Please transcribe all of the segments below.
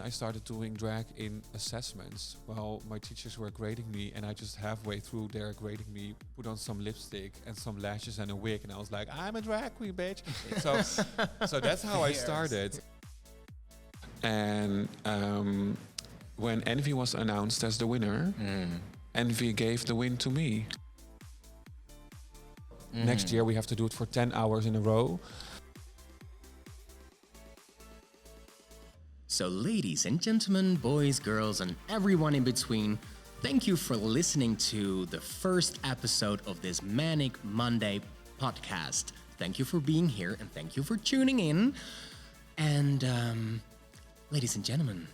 I started doing drag in assessments. Well, my teachers were grading me, and I just halfway through their grading me put on some lipstick and some lashes and a wig, and I was like, I'm a drag queen, bitch. So that's how I started. And when Envy was announced as the winner, Envy gave the win to me. Next year we have to do it for 10 hours in a row. So ladies and gentlemen, boys, girls, and everyone in between, thank you for listening to the first episode of this Manic Monday podcast. Thank you for being here and thank you for tuning in. And ladies and gentlemen,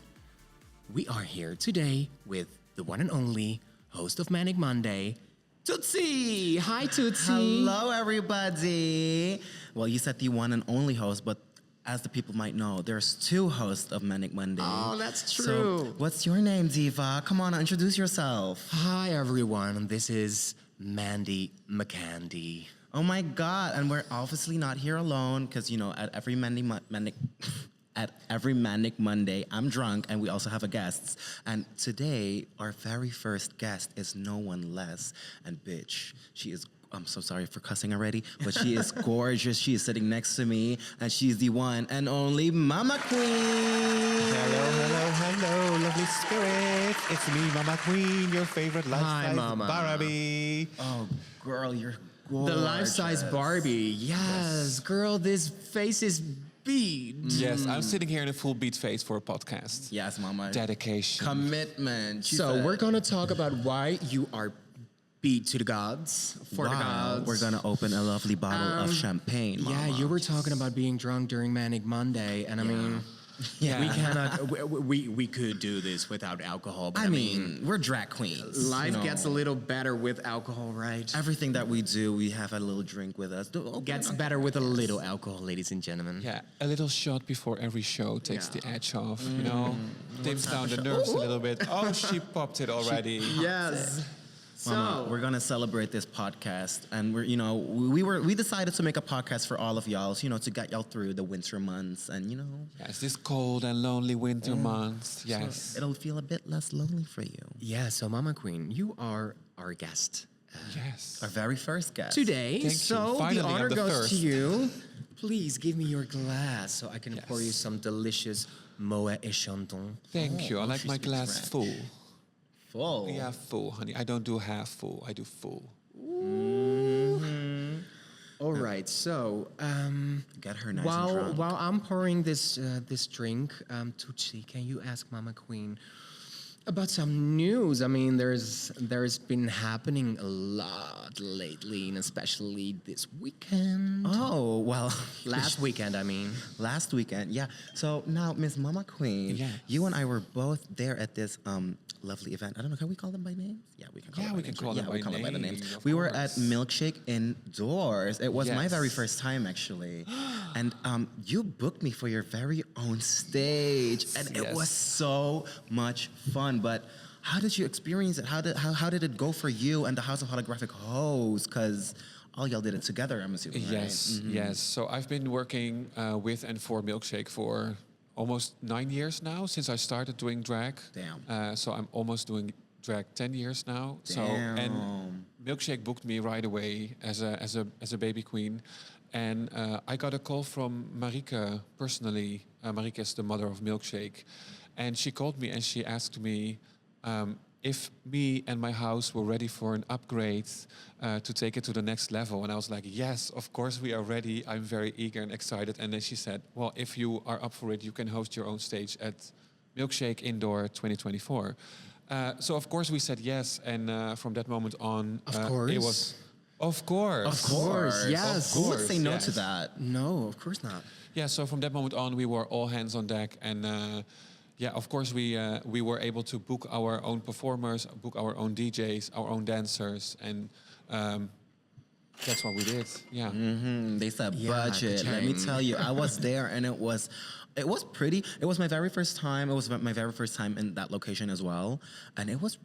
we are here today with the one and only host of Manic Monday, Tootsie. Hi, Tootsie. Hello, everybody. Well, you said the one and only host, but as the people might know, there's two hosts of Manic Monday. Oh, that's true. So, what's your name, Diva? Come on, introduce yourself. Hi, everyone. This is Mandy McCandy. Oh my God! And we're obviously not here alone because at every Manic Monday, I'm drunk, and we also have a guest. And today, our very first guest is no one less. And bitch, she is. I'm so sorry for cussing already, but she is gorgeous. She is sitting next to me, and she's the one and only Mama Queen. Hello, lovely spirits. It's me, Mama Queen, your favorite life-size Mama. Barbie. Oh, girl, you're gorgeous. The life-size Barbie. Yes, girl, this face is beat. Yes, I'm sitting here in a full beat face for a podcast. Yes, Mama. Dedication. Commitment. So we're going to talk about why you are beat to the gods, for the gods. We're gonna open a lovely bottle of champagne, Mama. Yeah, you were talking about being drunk during Manic Monday, and I mean, we cannot. We could do this without alcohol, but I mean, we're drag queens. life gets a little better with alcohol, right? Everything that we do, we have a little drink with us. Gets better with a little alcohol, ladies and gentlemen. Yeah, a little shot before every show takes the edge off, dims down the nerves a little bit. Oh, she popped it already. Yes. Mama, we're gonna celebrate this podcast, and we decided to make a podcast for all of y'all, to get y'all through the winter months, and Yes, this cold and lonely winter months. Yes. so it'll feel a bit less lonely for you. Yeah, so Mama Queen, you are our guest Yes. Our very first guest today. Thank you. So Finally, the I'm honor the goes first. to you. Please give me your glass so I can Yes. pour you some delicious Moet et Chandon. Thank you. I like she my speaks glass French. full. Full. Yeah, full, honey. I don't do half full. I do full. All right, so Get her nice and drunk. while I'm pouring this drink, Tootsie, can you ask Mama Queen about some news? I mean, there's been happening a lot lately, and especially this weekend. Oh, well. Last weekend, I mean. Last weekend, yeah. So now, Miss Mama Queen, Yes. you and I were both there at this lovely event. I don't know, can we call them by names? Yeah, we can call Yeah, them we by can names. call them Yeah, by we call them by the name, names. of We were at course. Milkshake Indoors. It was my Yes. very first time, actually. And you booked me for your very own stage. And it Yes. was so much fun. But how did you experience it? How did it go for you and the House of Holographic host? Because all y'all did it together, I'm assuming, right? Yes, yes. So I've been working with and for Milkshake for almost 9 years now, since I started doing drag. Damn. So I'm almost doing drag 10 years now. So and Milkshake booked me right away as a baby queen, and I got a call from Marike personally. Marike is the mother of Milkshake, and she called me and she asked me if me and my house were ready for an upgrade to take it to the next level. And I was like, yes, of course we are ready. I'm very eager and excited. And then she said, well, if you are up for it, you can host your own stage at Milkshake Indoor 2024. So of course we said yes. And from that moment on, course. it was, of course. Of course, yes. Who would say no yes. to that? No, of course not. Yeah, so from that moment on, we were all hands on deck. And yeah, of course, we were able to book our own performers, book our own DJs, our own dancers. And that's what we did. Yeah. They said Yeah, budget. Let me ka-ching. tell you, I was there, and it was pretty. It was my very first time. It was my very first time in that location as well, and it was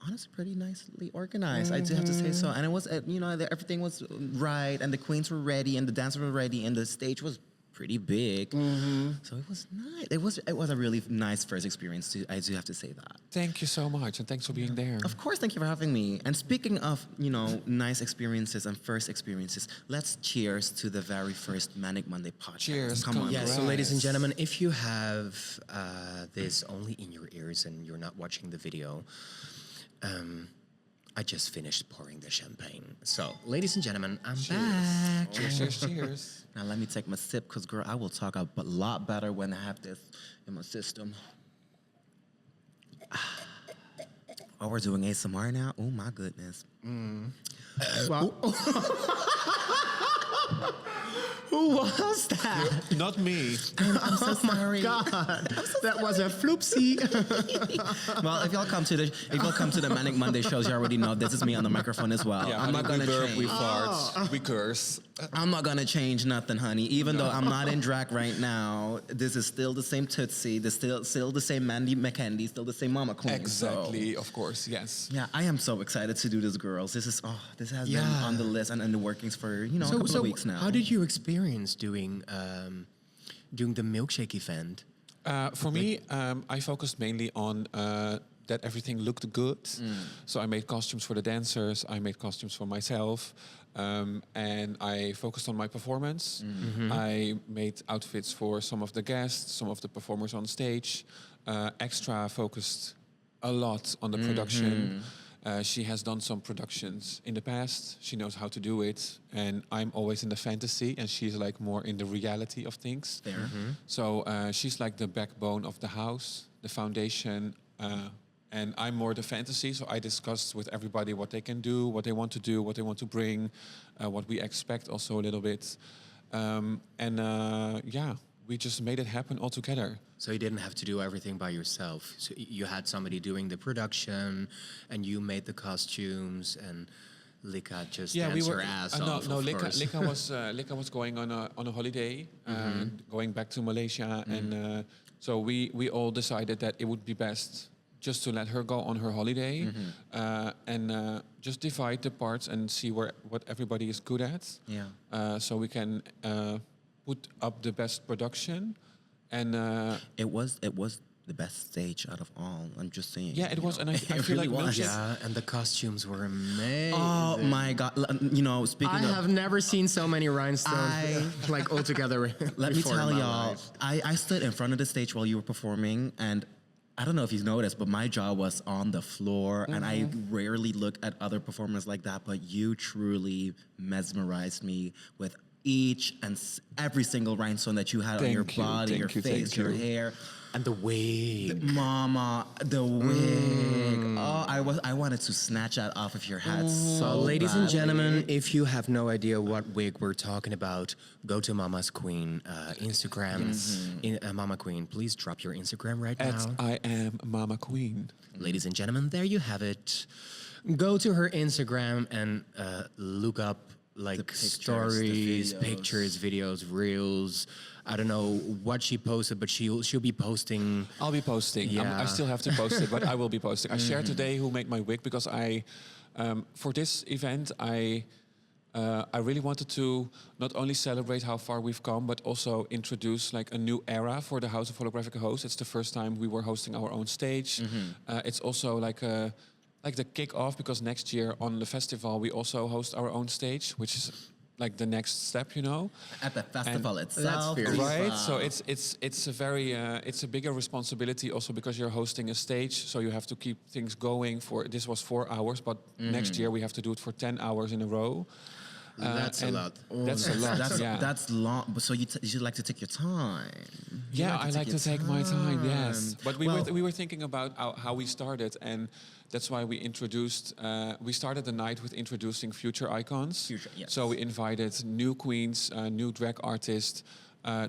honestly pretty nicely organized. I do have to say so. And it was, everything was right, and the queens were ready, and the dancers were ready, and the stage was pretty big. So it was nice. It was a really nice first experience. I do have to say that. Thank you so much, and thanks for being there. Of course, thank you for having me. And speaking of, nice experiences and first experiences, let's cheers to the very first Manic Monday podcast. Cheers. Come on. Yeah, Congrats. so ladies and gentlemen, if you have this only in your ears and you're not watching the video, I just finished pouring the champagne. So, ladies and gentlemen, I'm back. Cheers, cheers, cheers. Now let me take my sip, because girl, I will talk a lot better when I have this in my system. Oh, we're doing ASMR now? Oh my goodness. Well, who was that? Not me. I'm so sorry. God, that was a floopsie. Well, if y'all come to the Manic Monday shows, you already know this is me on the microphone as well. Yeah, I'm not honey, gonna we burp, change. we fart, we curse. I'm not gonna change nothing, honey. Even though I'm not in drag right now, this is still the same Tootsie. This still the same Mandy McKendy, still the same Mama Queen. Exactly, So, of course, yes. yeah, I am so excited to do this, girls. This has been Yeah. on the list and in the workings for a couple of weeks now. how did you experience doing the milkshake event? For me, I focused mainly on that everything looked good. So I made costumes for the dancers, I made costumes for myself, and I focused on my performance. I made outfits for some of the guests, some of the performers on stage. Extra focused a lot on the production. She has done some productions in the past. She knows how to do it. And I'm always in the fantasy, and she's like more in the reality of things. Fair. So she's like the backbone of the house, the foundation. And I'm more the fantasy. So I discussed with everybody what they can do, what they want to do, what they want to bring, what we expect also a little bit. Yeah, we just made it happen all together. So you didn't have to do everything by yourself. So you had somebody doing the production, and you made the costumes, and Lika just danced her ass off. No, of Lika, course. Lika was going on a holiday, going back to Malaysia, and so we all decided that it would be best just to let her go on her holiday, and just divide the parts and see what everybody is good at. Yeah. So we can put up the best production, and It was the best stage out of all. I'm just saying. yeah, it was, and I It feel really like was. Milkshake- Yeah, and the costumes were amazing. Oh my God! Speaking I of, have never seen so many rhinestones like all together. let me before in tell my y'all, life. I stood in front of the stage while you were performing, and I don't know if you've noticed, but my jaw was on the floor, and I rarely look at other performers like that, but you truly mesmerized me with each and every single rhinestone that you had on your Thank you, body, your thank you, face, thank your you. hair. And the wig. Mama, the wig. Oh, I wanted to snatch that off of your head so Ladies and badly. gentlemen, if you have no idea what wig we're talking about, go to Mama's Queen Instagram. Mama Queen, please drop your Instagram right at now. I am Mama Queen. Ladies and gentlemen, there you have it. Go to her Instagram and look up like pictures, the stories, videos. pictures, videos, reels. I don't know what she posted, but she'll be posting. I'll be posting. Yeah. I still have to post it, but I will be posting. I shared today who made my wig because for this event, I really wanted to not only celebrate how far we've come, but also introduce like a new era for the House of Holographic Hosts. It's the first time we were hosting our own stage. It's also like the kick-off, because next year on the festival we also host our own stage, which is like the next step, At the festival itself. fierce. Right, so it's a very it's a bigger responsibility also because you're hosting a stage, so you have to keep things going. This was 4 hours, but next year we have to do it for 10 hours in a row. That's a and lot. That's a lot. Yeah. That's long. But so you like to take your time. Yeah, I like to take my time. Yes, but Well- we were thinking about how we started, and that's why we introduced. We started the night with introducing future icons. Yes. So we invited new queens, new drag artists.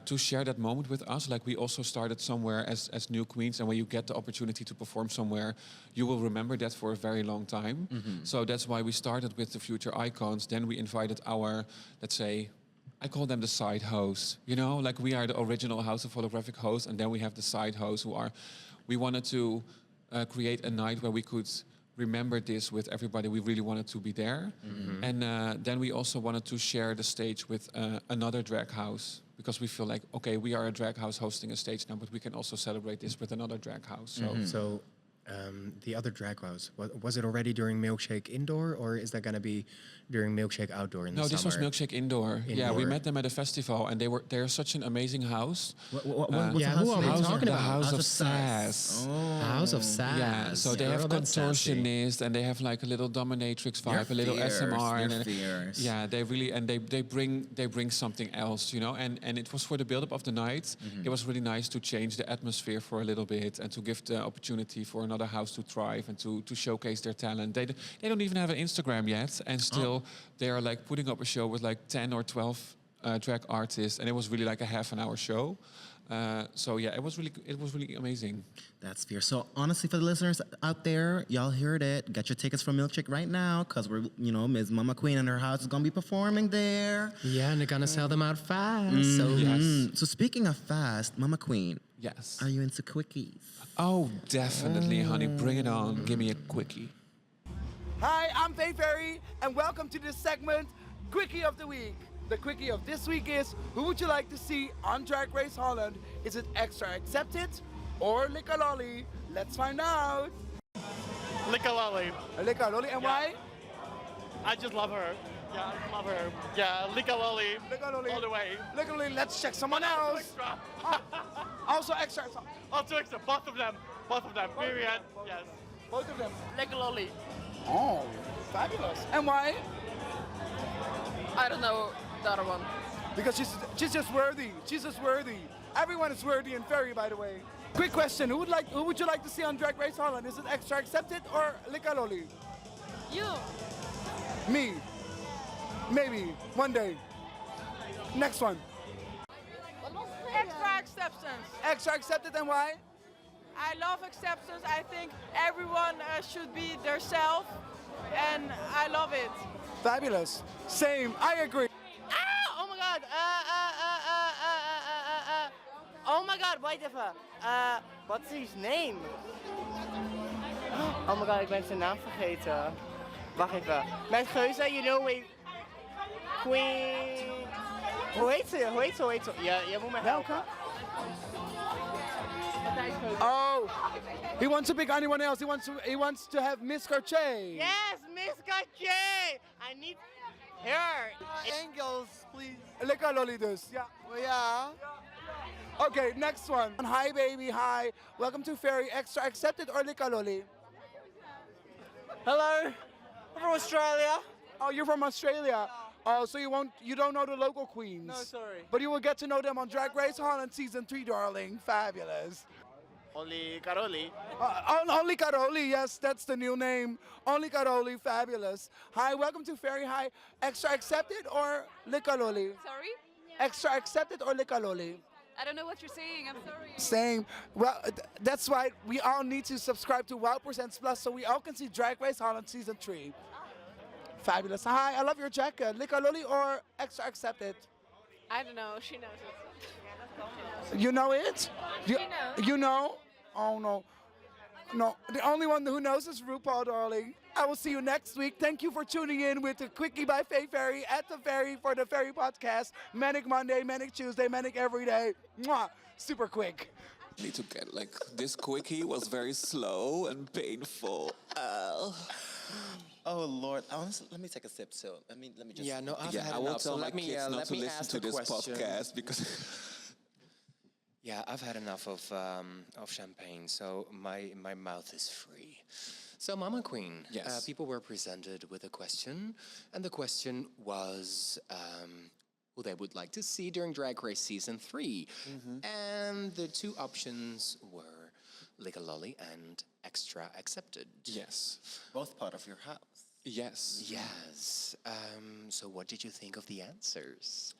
To share that moment with us. Like we also started somewhere as new queens, and when you get the opportunity to perform somewhere, you will remember that for a very long time. So that's why we started with the future icons. Then we invited our, let's say, I call them the side hosts. Like we are the original House of Holographic hosts, and then we have the side hosts we wanted to create a night where we could remembered this with everybody. We really wanted to be there. And then we also wanted to share the stage with another drag house, because we feel like, okay, we are a drag house hosting a stage now, but we can also celebrate this with another drag house. So, The other drag house, was it already during Milkshake Indoor, or is that going to be during Milkshake Outdoor in the summer? no, this was Milkshake Indoor. Yeah, we Indoor. met them at a festival, and they're such an amazing house. What's yeah, the who house are we name? talking The about? House of Sass. House of Sass. Yeah, so they have Girl, that's sassy. contortionist, and they have like a little dominatrix They're vibe, a little fierce, SMR, they're and fierce. yeah, they bring something else, you know. And it was for the build up of the night. It was really nice to change the atmosphere for a little bit and to give the opportunity for another house to thrive and to showcase their talent. They don't even have an Instagram yet, and still they are like putting up a show with like 10 or 12 drag artists, and it was really like a half an hour show. So yeah, it was really amazing. That's fierce. So honestly, for the listeners out there, y'all heard it. Get your tickets from Milkshake right now, because we're, Ms. Mama Queen and her house is gonna be performing there. Yeah, and they're going to sell them out fast. So So speaking of fast, Mama Queen, Yes. are you into quickies? Oh, definitely, honey. Bring it on. Give me a quickie. Hi, I'm FERRY, and welcome to this segment, Quickie of the Week. The Quickie of this week is, who would you like to see on Drag Race Holland? Is it Extra Accepted or Lick a Lolly? Let's find out. Lick a lolly. Lick a Lolly, and why? I just love her. Yeah, I just love her. Yeah, lick a lolly. Lick a Lolly. All the way. Lick a Lolly, let's check someone else. Extra. Also extra. Also extra. Both of them. Both of them. Period. Yes. Both of them. Lick a lolly. Oh, fabulous. And why? I don't know the other one. Because she's just worthy. She's just worthy. Everyone is worthy in FERRY, by the way. Quick question: Who would you like to see on Drag Race Holland? Is it Extra Accepted or Lick a Lolly? You. Me. Maybe one day. Next one. Extra acceptance. Extra Accepted, and why? I love acceptance. I think everyone should be themselves, and I love it. Fabulous. Same. I agree. Ah! Oh my god. Oh my god, wait even. What's his name? Oh my god, ik ben zijn naam vergeten. Wacht even. Met Geuze, you know we... Queen... Hoe heet ze? Hoe heet ze? Ja, je moet me helpen. Matthijs Geuze. Oh, he wants to pick anyone else. He wants to have Miss Cartier. Yes, Miss Gauthier! I need her. Angels, please. Lick a Lolly dus. Yeah. Yeah. Okay, next one. Hi, baby. Hi. Welcome to FERRY. Extra Accepted or Lick a Lolly? Hello, I'm from Australia. Oh, you're from Australia. Oh, so you don't know the local queens. No, sorry. But you will get to know them on Drag Race Holland Season 3, darling. Fabulous. Only Caroli. Only Caroli, yes, that's the new name. Only Caroli, fabulous. Hi, welcome to FERRY. Hi, Extra Accepted or Lick a Lolly? Sorry? Extra Accepted or Lick a Lolly? I don't know what you're saying. I'm sorry. Same. Well, that's why we all need to subscribe to Wow Presents Plus so we all can see Drag Race Holland Season 3. Fabulous. Hi, I love your jacket. Lick a Lolly or Extra Accepted? I don't know. She knows it. You know it? She knows. You know? Oh, no. No, the only one who knows is RuPaul, darling. I will see you next week. Thank you for tuning in with the Quickie by FERRY at the FERRY for the FERRY podcast. Manic Monday, Manic Tuesday, Manic every day. Mwah. Super quick. Need to get like this quickie was very slow and painful. Oh Lord! Honestly, let me take a sip. So let me just. Yeah, no, I've Yeah, had I will enough. So tell my let me kids not let to me listen ask to the this question. podcast because. Yeah, I've had enough of champagne, so my mouth is free. So, Mama Queen, Yes. people were presented with a question, and the question was who they would like to see during Drag Race Season 3. And the two options were Lick a Lolly and Extra Accepted. Yes. both part of your house. Yes. Yes. So, what did you think of the answers?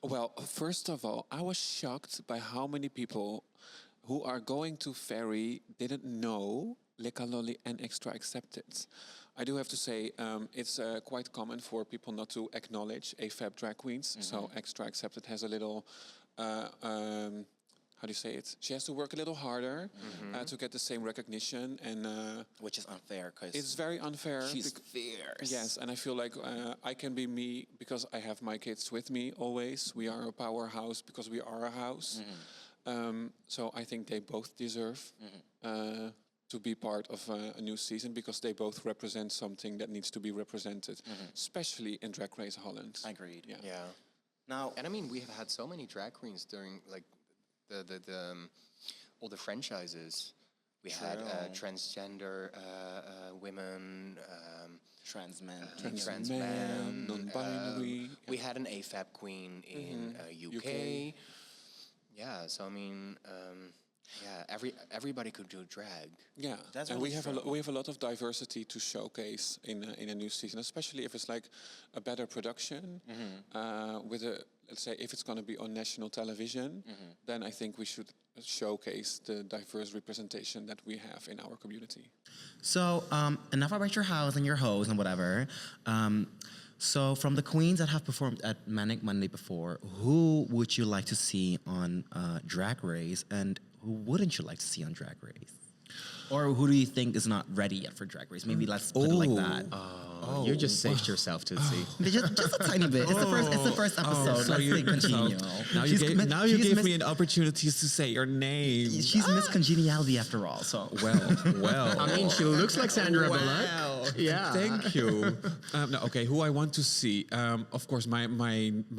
Well, first of all, I was shocked by how many people who are going to FERRY didn't know Lick a Lolly and Extra Accepted. I do have to say it's quite common for people not to acknowledge AFAB drag queens. So Extra Accepted has a little how do you say it? She has to work a little harder to get the same recognition, and Which is unfair because it's very unfair. she's fierce. Yes, and I feel like I can be me because I have my kids with me always. We are a powerhouse because we are a house. So I think they both deserve to be part of a new season because they both represent something that needs to be represented, especially in Drag Race Holland. Agreed. Yeah. Now, And I mean, we have had so many drag queens during like the all the franchises. We had transgender women, trans men. trans men, men, non-binary. We had an AFAB queen in UK. UK. Yeah, so I mean, everybody could do drag. Yeah, That's and really we have true. we have a lot of diversity to showcase in a new season, especially if it's like a better production with a, let's say, if it's going to be on national television, then I think we should showcase the diverse representation that we have in our community. So, enough about your house and your hoes and whatever. So, from the queens that have performed at Manic Monday before, who would you like to see on Drag Race, and who wouldn't you like to see on Drag Race? Or who do you think is not ready yet for Drag Race? Maybe let's put it like that. Oh, you just saved yourself, Tootsie. Just a tiny bit. It's the first episode. so Let's you- say continue. Now you She's gave, mi- now you she's give Miss- me an opportunity to say your name. She's Miss Congeniality after all. So Well. I mean, she looks like Sandra Bullock. Yeah. Thank you. No, okay, who I want to see? Of course, my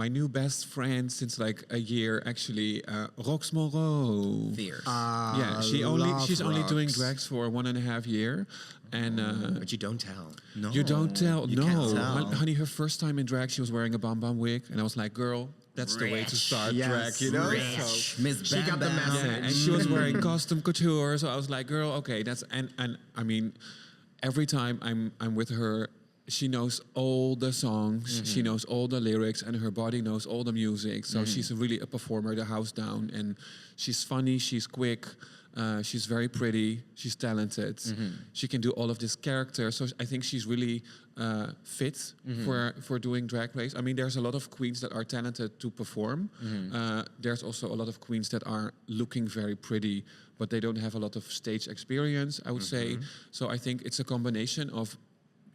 new best friend since like a year, actually, Rox Moreau. fierce. Yeah, she's only doing drags for 1.5 years, and But you don't tell. no, you don't tell. You No, can't tell. honey, her first time in drag, she was wearing a bam wig, and I was like, girl, that's the way to start Yes, drag, you know. rich. So- Miss She got the Bam Bam. message. yeah, and she was wearing costume couture, so I was like, girl, okay, that's and I mean, every time I'm with her, she knows all the songs, she knows all the lyrics, and her body knows all the music. So she's really a performer, the house down, and she's funny, she's quick. She's very pretty. She's talented. She can do all of this character. So I think she's really fit for doing Drag Race. I mean, there's a lot of queens that are talented to perform. There's also a lot of queens that are looking very pretty, but they don't have a lot of stage experience, I would say. So I think it's a combination of,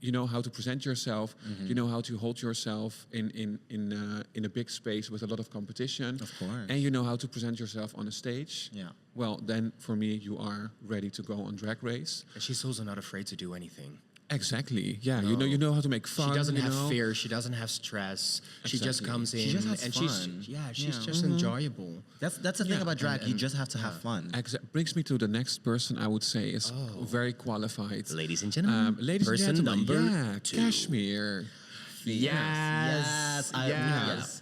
you know how to present yourself, you know how to hold yourself in a big space with a lot of competition, Of course. and you know how to present yourself on a stage. Yeah. Well, then for me, you are ready to go on Drag Race. And she's also not afraid to do anything. Exactly. Yeah. You know how to make fun. She doesn't you have know? fear. She doesn't have stress. She just Exactly. comes in She just has and fun. she's Yeah. just enjoyable. That's the thing Yeah, about drag. You and- just have to have fun. Brings me to the next person I would say is very qualified. Ladies and gentlemen, Ladies person and gentlemen, number yeah, 2. Cashmere. Yes. Yes.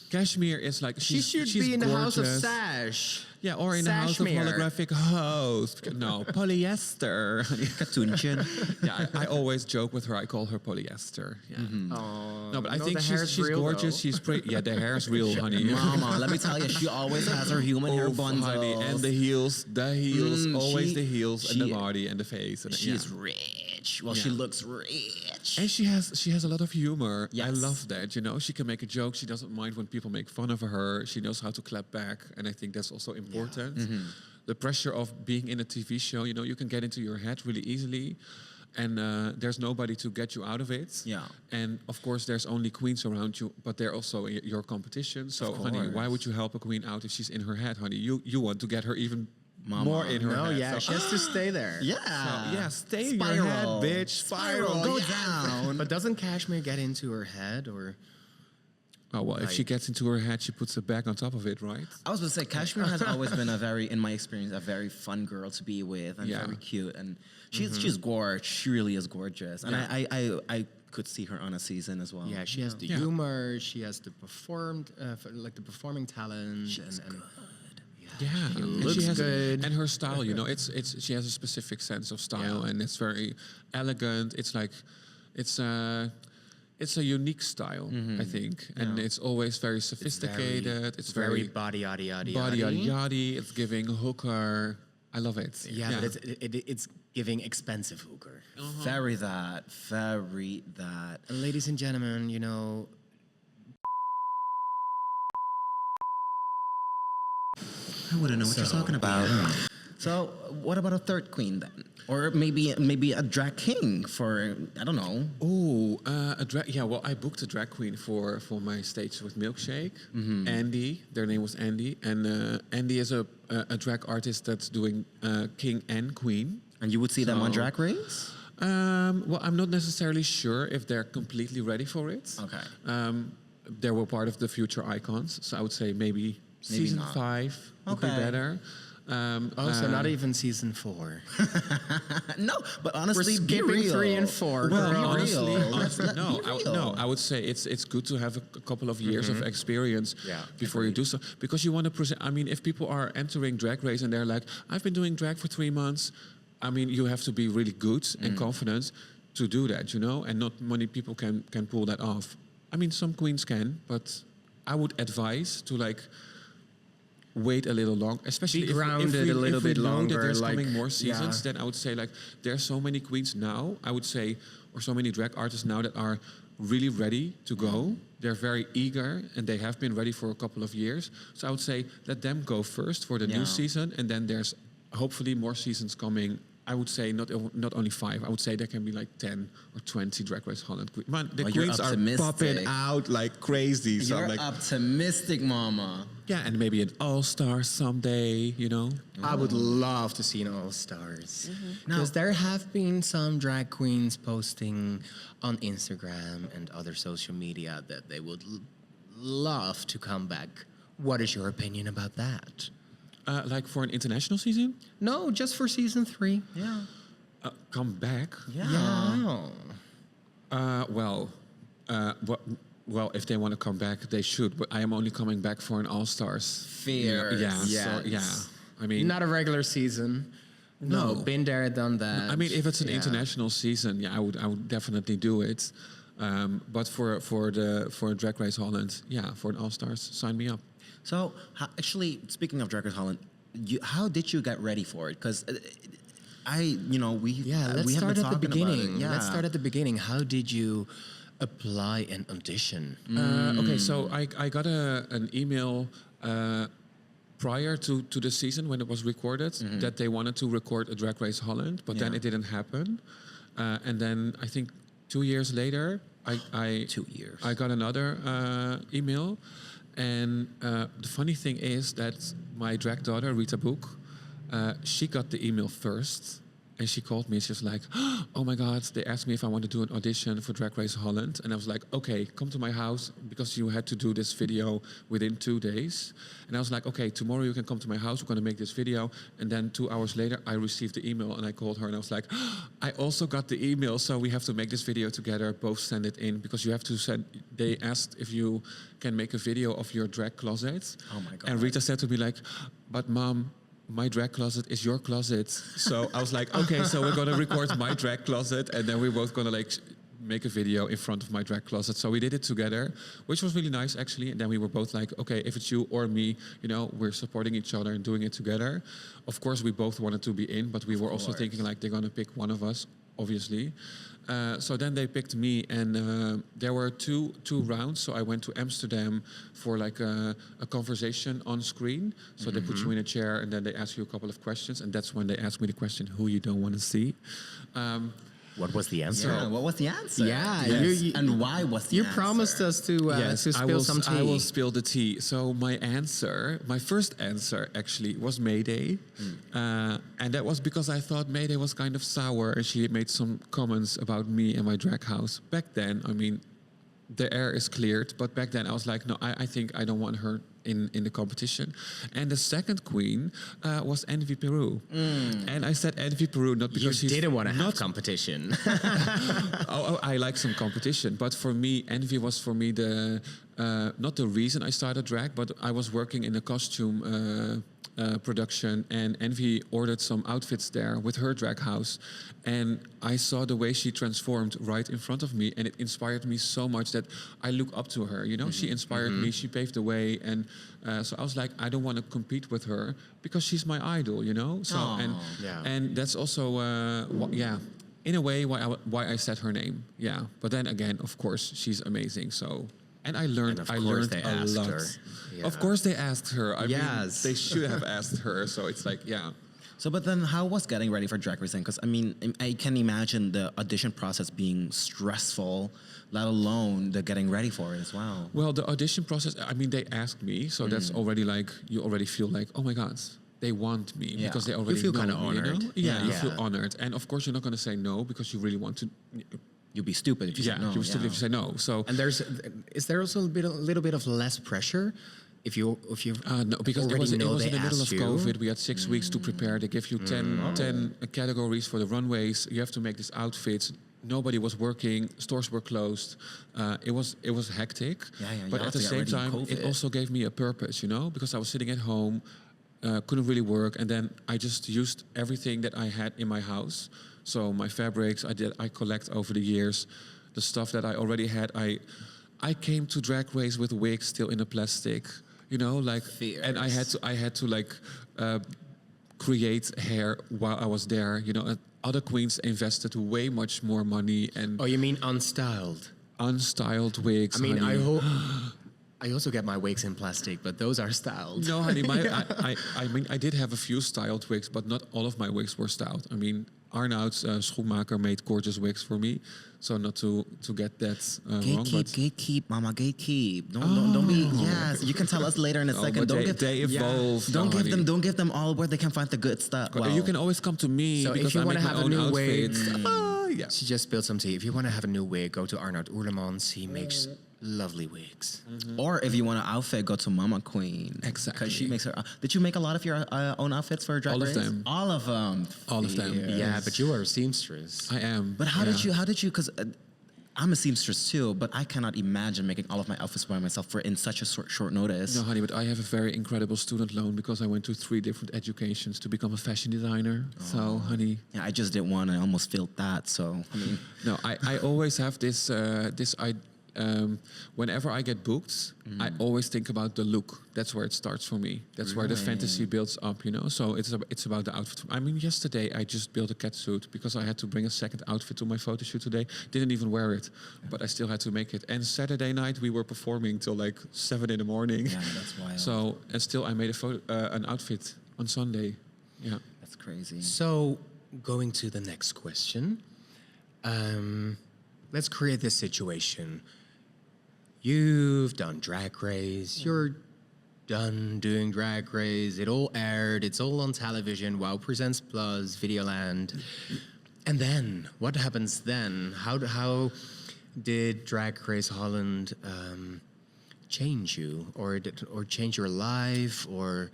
Cashmere is like She should she's be in the house of gorgeous. Sash. Yeah, or in the house of Sashmere. holographic host. No, polyester. Katunchin. Yeah, I always joke with her. I call her polyester. Yeah. No, but I think the hair's she's real, gorgeous. though. She's pretty. Yeah, the hair's real, honey. Mama, let me tell you, she always has her human hair Oof, bundles. honey, and the heels, always she- the heels and the she- body and the face. And She's yeah. rich. Well, she Yeah. looks rich. And she has a lot of humor. I Yes. love that. You know, she can make a joke. She doesn't mind when people make fun of her. She knows how to clap back, and I think that's also important. The pressure of being in a TV show, you know, you can get into your head really easily, and there's nobody to get you out of it. Yeah. And of course, there's only queens around you, but they're also your competition. So, honey, why would you help a queen out if she's in her head, honey? You want to get her even more in her No, head. yeah, So- she has to stay there. Yeah. stay in your head, bitch. Spiral. Go Yeah. down. But doesn't Cashmere get into her head or? Oh, well, if she gets into her head, she puts a bag on top of it, right? I was going to say, Kashmir has always been in my experience, a very fun girl to be with and Yeah. very cute. And she's gorgeous. She really is gorgeous. And I could see her on a season as well. Yeah, she has the Yeah. humor. She has the the performing talent. She's and Yeah, and looks she has good. and her style, you know, it's she has a specific sense of style, Yeah. and it's very elegant. It's like it's a unique style, I think, and it's always very sophisticated. It's very very body yaddy yaddy body yaddy yaddy. It's giving hooker. I love it. Yeah, but it's giving expensive hooker. Very that. And ladies and gentlemen, you know, I wouldn't know what you're talking about. So, what about a third queen then? Or maybe a drag king for, I don't know. Oh, a drag. Yeah, well, I booked a drag queen for my stage with Milkshake. Andy, their name was Andy, and Andy is a drag artist that's doing king and queen. And you would see them on Drag Race? Well, I'm not necessarily sure if they're completely ready for it. Okay. They were part of the future icons, so I would say maybe season not. 5 would be Okay. better. Also, not even season 4. No, but We're honestly, be skipping real. 3 and 4. Well, girl. be real. Let's be no, real. I would say it's good to have a couple of years of experience Yeah, before you do so, because you want to present. I mean, if people are entering Drag Race and they're like, I've been doing drag for 3 months, I mean, you have to be really good and confident to do that, and not many people can pull that off. I mean, some queens can, but I would advise to wait a little long, especially Be grounded a little if we bit know longer, that there's like, coming more seasons. yeah. Then I would say there are so many queens now. I would say, or so many drag artists now that are really ready to go. They're very eager and they have been ready for a couple of years. So I would say let them go first for the new season, and then there's hopefully more seasons coming. I would say not only 5. I would say there can be 10 or 20 Drag Race Holland queens. Man, the Oh, you're queens are optimistic. popping out like crazy. So You're I'm optimistic, mama. yeah, and maybe an all-star someday. I would love to see an All-Stars. Because there have been some drag queens posting on Instagram and other social media that they would love to come back. What is your opinion about that? Like for an international season, No, just for season 3. Yeah. come back. Yeah. Well, if they want to come back, they should. But I am only coming back for an All Stars. Fierce. Yeah. Yes. I mean, Not a regular season. No, No. been there, done that. I mean, if it's an Yeah. international season, yeah, I would definitely do it. But for Drag Race Holland, yeah, for an All Stars, sign me up. So, actually, speaking of Drag Race Holland, how did you get ready for it? Because we Yeah, let's we have start been at the talking about it. beginning. Yeah. Let's start at the beginning. How did you apply an audition? Okay, so I got an email prior to the season when it was recorded that they wanted to record a Drag Race Holland, but then Yeah. it didn't happen. And then I think 2 years later, I 2 years. I got another email. And the funny thing is that my drag daughter, Rita Book, she got the email first. And she called me. She was like, oh my God, they asked me if I want to do an audition for Drag Race Holland. And I was like, okay, come to my house because you had to do this video within 2 days. And I was like, okay, tomorrow you can come to my house. We're going to make this video. And then 2 hours later, I received the email and I called her and I was like, I also got the email. So we have to make this video together, both send it in because you have to send, they asked if you can make a video of your drag closet. Oh my God. And Rita said to me like, but mom, my drag closet is your closet. So I was like, okay, so we're gonna record my drag closet and then we're both gonna make a video in front of my drag closet. So we did it together, which was really nice actually. And then we were both like, okay, if it's you or me, we're supporting each other and doing it together. Of course, we both wanted to be in, but we were also thinking like they're gonna pick one of us, obviously. So then they picked me, and there were two rounds. So I went to Amsterdam for a conversation on screen. So they put you in a chair, and then they ask you a couple of questions, and that's when they asked me the question, "Who you don't want to see?" What was the answer? Yeah, what was the answer? Yeah, Yes. you- And why was the You answer? promised us to spill some tea. I will spill the tea. So my first answer actually was Mayday. And that was because I thought Mayday was kind of sour and she made some comments about me and my drag house. Back then, I mean, the air is cleared, but back then I was like, no, I think I don't want her in the competition. And the second queen was Envy Peru. And I said Envy Peru not You because she's didn't want to have not competition. I like some competition, but for me, Envy was for me the not the reason I started drag, but I was working in a costume production, and Envy ordered some outfits there with her drag house, and I saw the way she transformed right in front of me, and it inspired me so much that I look up to her. She inspired me, she paved the way, and so I was like, I don't want to compete with her because she's my idol. So and that's also in a way why I said her name. Yeah, but then again, of course, she's amazing. So And I learned, And of I course learned they a asked lot. her. Yeah. Of course they asked her. I mean, Yes. they should have asked her. So it's like, yeah. So, but then how was getting ready for Drag Race then? Because, I mean, I can imagine the audition process being stressful, let alone the getting ready for it as well. Well, the audition process, I mean, they asked me. So that's already like, you already feel like, oh my God, they want me. Yeah. Because they You already feel know kinda me, honored. You know? Yeah, you Yeah. feel honored. And of course, you're not going to say no because you really want to. You'd be stupid if you Yeah, said no. you still if you say no. So And is there also a little bit of less pressure if you no, because it already was in know the they middle of asked you? COVID. We had 6 weeks to prepare. They give you 10 categories for the runways. You have to make these outfits. Nobody was working. Stores were closed. It was hectic. Yeah, you but have at to the get same ready in time, it COVID. also gave me a purpose, you know, because I was sitting at home, couldn't really work, and then I just used everything that I had in my house. So my fabrics, I collect over the years, the stuff that I already had. I came to Drag Race with wigs still in a plastic, you know, like, and I had to like create hair while I was there, you know. And other queens invested way much more money and Oh, you mean unstyled? unstyled wigs. I mean, honey. I also get my wigs in plastic, but those are styled. No, honey, I mean, I did have a few styled wigs, but not all of my wigs were styled. I mean, Arnoud's schoenmaker made gorgeous wigs for me, so not to get that wrong. But Gatekeep, mama, gatekeep. Don't be. Yes, you can tell us later in a second. but they evolve. Don't honey. don't give them all where they can find the good stuff. Well, You can always come to me So if because you I wanna make my have a own new wig- outfits. Yeah. She just spilled some tea. If you want to have a new wig, go to Arnoud Oerlemans. He makes lovely wigs. or if you want an outfit, go to Mama Queen. Exactly. Because she makes her. Did you make a lot of your own outfits for Drag All of Race? them. All of them. All of them. Fierce. Yeah, but you are a seamstress. I am. But how did you? Because I'm a seamstress too, but I cannot imagine making all of my outfits by myself for in such a short notice. No, honey, but I have a very incredible student loan because I went to 3 different educations to become a fashion designer. So, honey, Yeah, I just didn't want to. I almost felt that. So I mean, no, I always have this whenever I get booked, I always think about the look. That's where it starts for me. That's where the fantasy builds up, you know. So it's about the outfit. I mean, yesterday I just built a catsuit because I had to bring a second outfit to my photo shoot today. Didn't even wear it, but I still had to make it. And Saturday night we were performing till like 7 in the morning. yeah, that's wild. So and still I made an outfit on Sunday. Yeah. That's crazy. So, going to the next question. Let's create this situation. You've done Drag Race. You're done doing Drag Race. It all aired. It's all on television. Wow Presents Plus, Videoland. And then, what happens then? How did Drag Race Holland change you, or change your life, or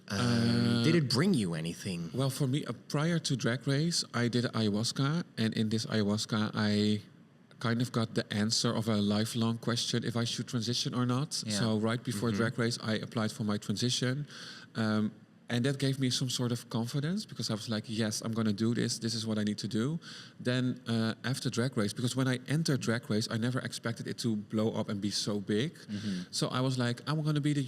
did it bring you anything? Well, for me, prior to Drag Race, I did ayahuasca, and in this ayahuasca, I kind of got the answer of a lifelong question if I should transition or not. Yeah. So right before Drag Race, I applied for my transition. And that gave me some sort of confidence because I was like, yes, I'm going to do this. This is what I need to do. Then after Drag Race, because when I entered Drag Race, I never expected it to blow up and be so big. So I was like, I'm going to be the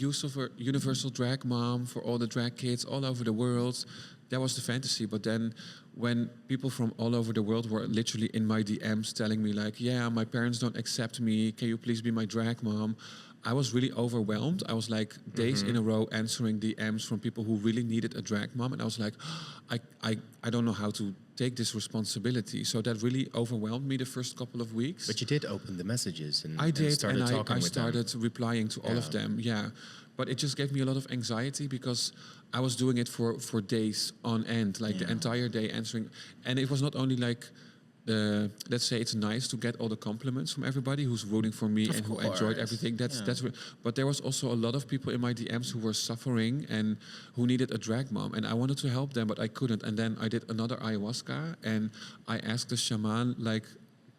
universal drag mom for all the drag kids all over the world. That was the fantasy. But then when people from all over the world were literally in my DMs telling me like, yeah, my parents don't accept me. Can you please be my drag mom? I was really overwhelmed. I was like days in a row answering DMs from people who really needed a drag mom. And I was like, I don't know how to take this responsibility. So that really overwhelmed me the first couple of weeks. But you did open the messages and I did, started and talking I with them. started replying to all of them, yeah. But it just gave me a lot of anxiety because I was doing it for days on end, like the entire day answering. And it was not only like, let's say it's nice to get all the compliments from everybody who's rooting for me and who enjoyed everything. But there was also a lot of people in my DMs who were suffering and who needed a drag mom, and I wanted to help them, but I couldn't. And then I did another ayahuasca, and I asked the shaman, like,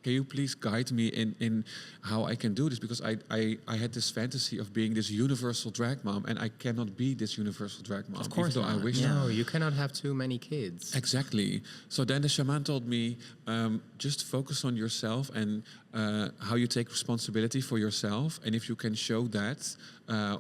can you please guide me in how I can do this? Because I had this fantasy of being this universal drag mom, and I cannot be this universal drag mom. Of course even though I not. wish. No, you cannot have too many kids. Exactly. So then the shaman told me, just focus on yourself and how you take responsibility for yourself, and if you can show that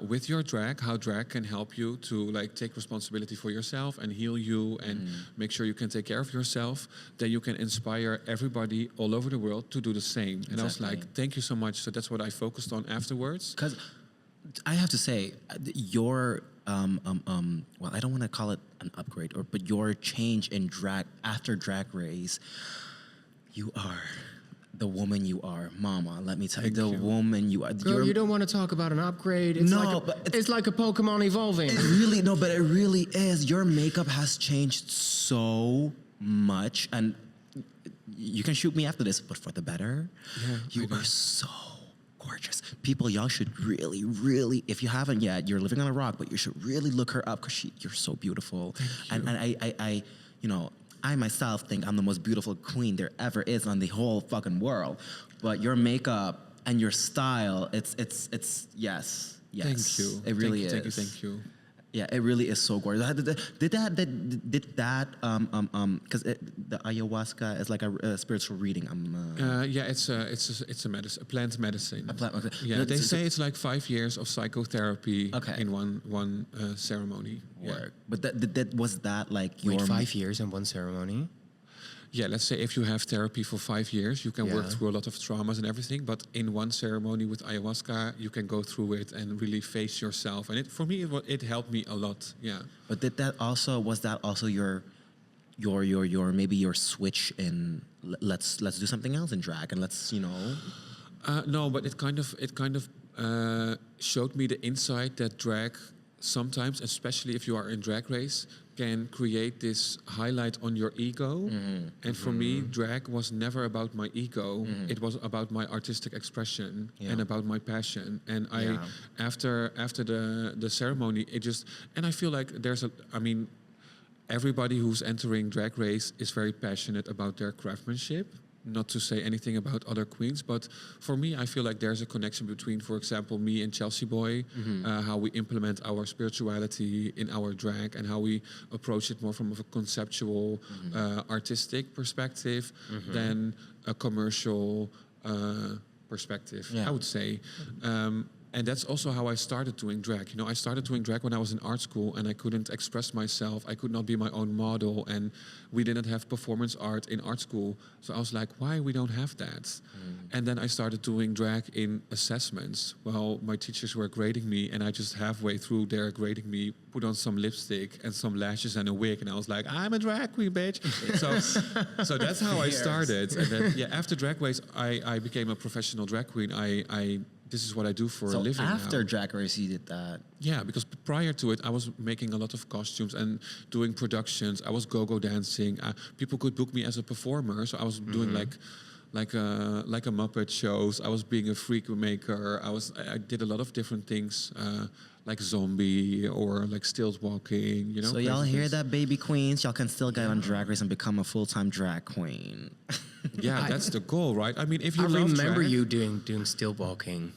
with your drag, how drag can help you to like take responsibility for yourself and heal you and make sure you can take care of yourself, then you can inspire everybody all over the world to do the same. And I was like, thank you so much. So that's what I focused on afterwards. Because I have to say, your well, I don't want to call it an upgrade, but your change in drag after Drag Race, you are the woman you are, Mama. Let me tell you, the woman you are. Girl, you don't want to talk about an upgrade. It's it's like a Pokemon evolving. It really but it really is. Your makeup has changed so much, and you can shoot me after this, but for the better. Yeah, you are so gorgeous. People, y'all should really, really, if you haven't yet, you're living on a rock, but you should really look her up because you're so beautiful. And I, you know, I myself think I'm the most beautiful queen there ever is on the whole fucking world. But your makeup and your style, it's yes. Thank you. It really is. Thank you. Yeah, it really is so gorgeous. Did that because the ayahuasca is like a spiritual reading. Yeah, it's a medicine, a plant medicine. Okay. Yeah, they say it's like 5 years of psychotherapy Okay. in one ceremony. Yeah. But that was that like your Wait, 5 years in one ceremony? Yeah, let's say if you have therapy for 5 years, you can work Yeah. through a lot of traumas and everything. But in one ceremony with ayahuasca, you can go through it and really face yourself. And for me, it helped me a lot. Yeah. But was that also your maybe your switch in let's do something else in drag and let's No, but it kind of showed me the insight that drag sometimes, especially if you are in Drag Race, can create this highlight on your ego. And for me, drag was never about my ego. It was about my artistic expression and about my passion. And after the ceremony, and I feel like everybody who's entering Drag Race is very passionate about their craftsmanship. Not to say anything about other queens, but for me, I feel like there's a connection between, for example, me and Chelsea Boy, how we implement our spirituality in our drag and how we approach it more from a conceptual, artistic perspective than a commercial perspective, I would say. And that's also how I started doing drag. I started doing drag when I was in art school and I couldn't express myself. I could not be my own model and we didn't have performance art in art school. So I was like, why we don't have that? And then I started doing drag in assessments. Well, my teachers were grading me and I just halfway through their grading me put on some lipstick and some lashes and a wig. And I was like, I'm a drag queen, bitch. So that's how I started. And then, after Drag Race, I became a professional drag queen. This is what I do for a living after now. Drag Race, you did that? Yeah, because prior to it, I was making a lot of costumes and doing productions. I was go-go dancing. People could book me as a performer, so I was doing like a Muppet shows. I was being a freak maker. I did a lot of different things, like zombie or like stills walking. So y'all hear that, baby queens? Y'all can still get on Drag Race and become a full-time drag queen. Yeah, that's the goal, right? I mean, if you I love remember drag, you doing still walking,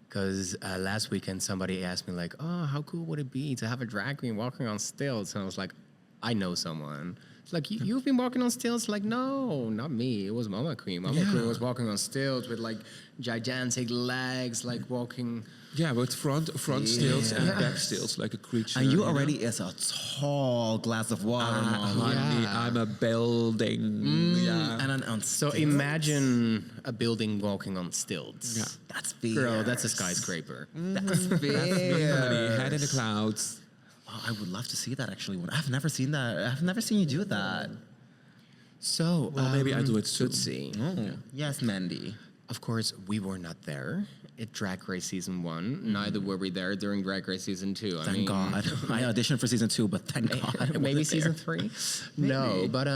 because last weekend somebody asked me like, "Oh, how cool would it be to have a drag queen walking on stilts?" And I was like, "I know someone." It's like, "You've been walking on stilts?" Like, no, not me. It was Mama Queen. Mama Queen was walking on stilts with like gigantic legs, like walking. Yeah, with front stilts and back stilts, like a creature. And you already is a tall glass of water, Mama. Honey, I'm a building. And on So stilts? imagine a building walking on stilts. Yeah. That's fierce. Girl, that's a skyscraper. That's fierce. Honey, head in the clouds. Oh, I would love to see that actually. I've never seen that. I've never seen you do that. So, Well, maybe I do it soon. Let's see. Yes, Mandy. Of course, we were not there at Drag Race Season 1. Neither were we there during Drag Race Season 2. Thank God. I auditioned for season 2, but thank God. I Maybe wasn't Season there. 3? No, but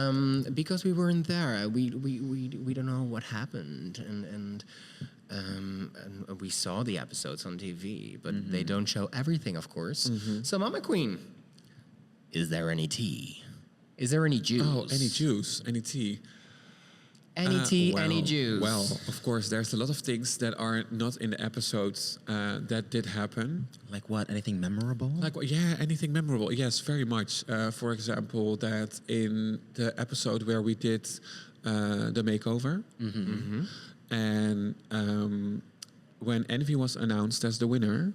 because we weren't there, we don't know what happened. And we saw the episodes on TV, but they don't show everything, of course. So, Mama Queen, is there any tea? Is there any juice? Oh, any juice, any tea. Any tea, any juice. Well, of course, there's a lot of things that are not in the episodes that did happen. Like what? Anything memorable? Anything memorable. Yes, very much. For example, that in the episode where we did the makeover, And when Envy was announced as the winner,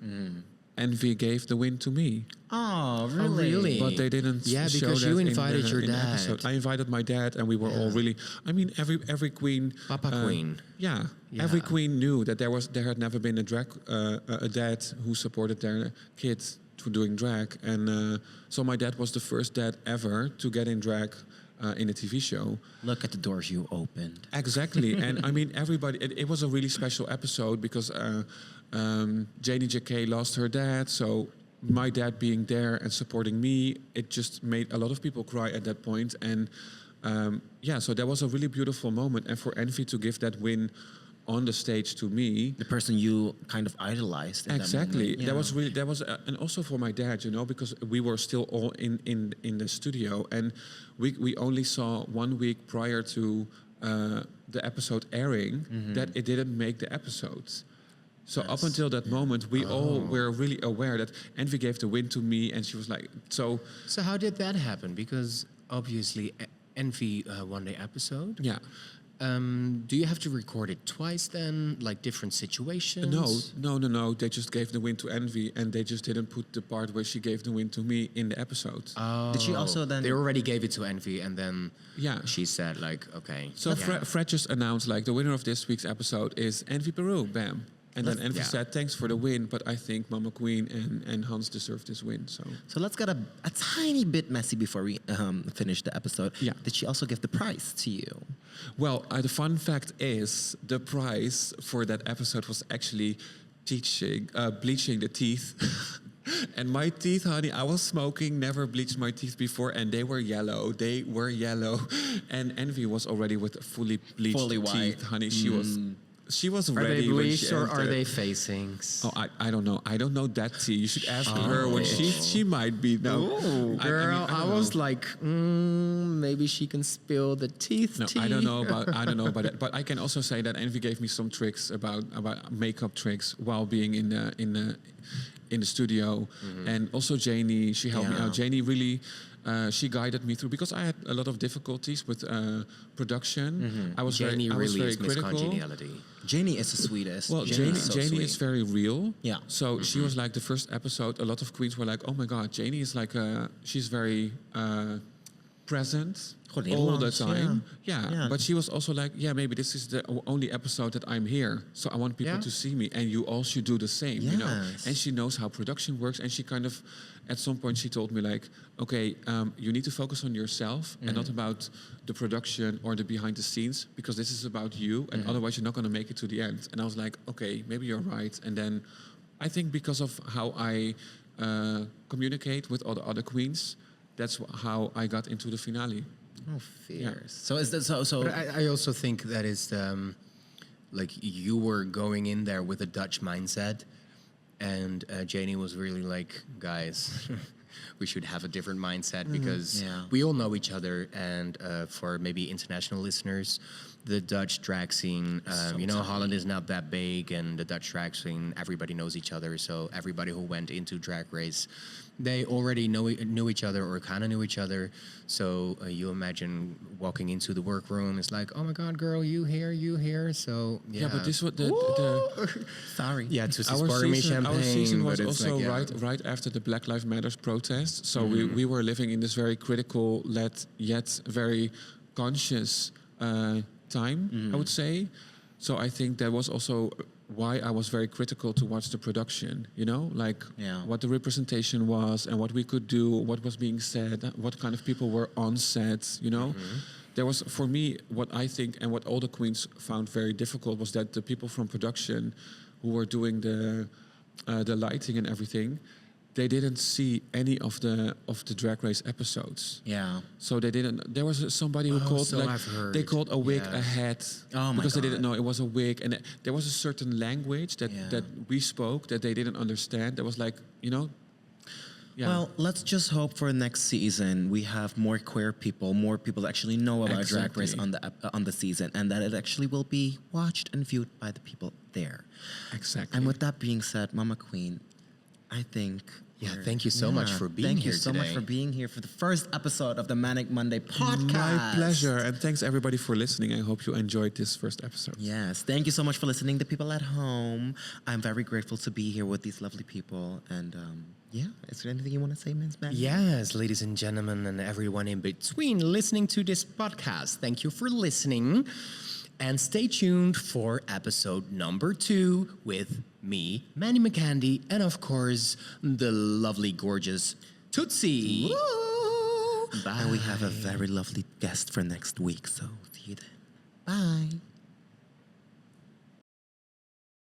Envy gave the win to me. Oh, Oh, really? But they didn't Yeah, show because that you in invited your in the dad. episode. I invited my dad, and we were all really... I mean, every queen... Papa Queen. Yeah, Yeah. every queen knew that there had never been a dad who supported their kids to doing drag. And so my dad was the first dad ever to get in drag in a TV show. Look at the doors you opened. Exactly. And I mean, everybody... It was a really special episode because Janie J.K. lost her dad, so... My dad being there and supporting me, it just made a lot of people cry at that point. And so that was a really beautiful moment. And for Envy to give that win on the stage to me, The person you kind of idolized. In exactly. That moment. That was, and also for my dad, because we were still all in the studio, and we only saw 1 week prior to the episode airing that it didn't make the episodes. So up until that moment, we all were really aware that Envy gave the win to me, and she was like, so... So how did that happen? Because obviously Envy won the episode. Yeah. Do you have to record it twice then, like different situations? No. They just gave the win to Envy, and they just didn't put the part where she gave the win to me in the episode. Oh. Did she also then... They already gave it to Envy, and then Yeah. she said like, okay. So Fred just announced, like, the winner of this week's episode is Envy Peru, bam. And then Envy said, thanks for the win, but I think Mama Queen and Hans deserve this win. So let's get a tiny bit messy before we finish the episode. Yeah. Did she also give the prize to you? Well, the fun fact is the prize for that episode was actually bleaching the teeth. And my teeth, honey, I was smoking, never bleached my teeth before, and they were yellow. And Envy was already with fully bleached Fully white. teeth, honey. She was Are ready. they bleached or are entered. they facings? Oh, I don't know. I don't know that tea. You should ask her when she might be. No, Girl, I, don't know. was like, maybe she can spill the teeth. No, tea. I don't know about that. But I can also say that Envy gave me some tricks about makeup tricks while being in the studio, and also Janie. She helped me out. Janie really. She guided me through because I had a lot of difficulties with production. I was Janie very really is Miss critical. Congeniality. Janie is the sweetest. Well, Janie Janie is very real. Yeah. So she was like the first episode. A lot of queens were like, "Oh my God, Janie is like she's very present all the time." Yeah. But she was also like, "Yeah, maybe this is the only episode that I'm here, so I want people to see me, and you all should do the same." You know. Yes. And she knows how production works, and she kind of, at some point, she told me like, "Okay, you need to focus on yourself and not about the production or the behind the scenes, because this is about you, and otherwise you're not going to make it to the end." And I was like, "Okay, maybe you're right." And then, I think because of how I communicate with all the other queens, that's how I got into the finale. Oh, fierce. So is that so? But I also think that is like you were going in there with a Dutch mindset, and Janie was really like, guys, we should have a different mindset because we all know each other. And for maybe international listeners, the Dutch drag scene, Holland is not that big, and the Dutch drag scene, everybody knows each other. So everybody who went into Drag Race, they already knew each other or kind of knew each other. So you imagine walking into the workroom, it's like, oh my God, girl, you here. So Yeah, but this was the Sorry. yeah, to pouring me champagne. Our season was but it's also like, right after the Black Lives Matters protest. So we were living in this very critical, yet very conscious time, I would say. So I think that was also why I was very critical to watch the production, like what the representation was and what we could do, what was being said, what kind of people were on set, There was, for me, what I think and what all the queens found very difficult was that the people from production who were doing the lighting and everything, they didn't see any of the Drag Race episodes. Yeah. So they didn't. There was somebody who called so I've heard. they called a wig a hat Oh my because they God. didn't know it was a wig, and there was a certain language that we spoke that they didn't understand. That was like Yeah. Well, let's just hope for next season we have more queer people, more people that actually know about Drag Race on the season, and that it actually will be watched and viewed by the people there. Exactly. And with that being said, Mama Queen, I think Yeah, thank you so much for being Thank here you so much today. for being here for the first episode of the Manic Monday podcast. My pleasure. And thanks everybody for listening. I hope you enjoyed this first episode. Yes, thank you so much for listening to people at home. I'm very grateful to be here with these lovely people. And yeah, is there anything you want to say, Ms. Manny? Yes, ladies and gentlemen, and everyone in between listening to this podcast, thank you for listening. And stay tuned for episode number 2 with me, Manny McCandy, and of course, the lovely, gorgeous Tootsie. Woo! Bye. And we have a very lovely guest for next week. So see you then. Bye.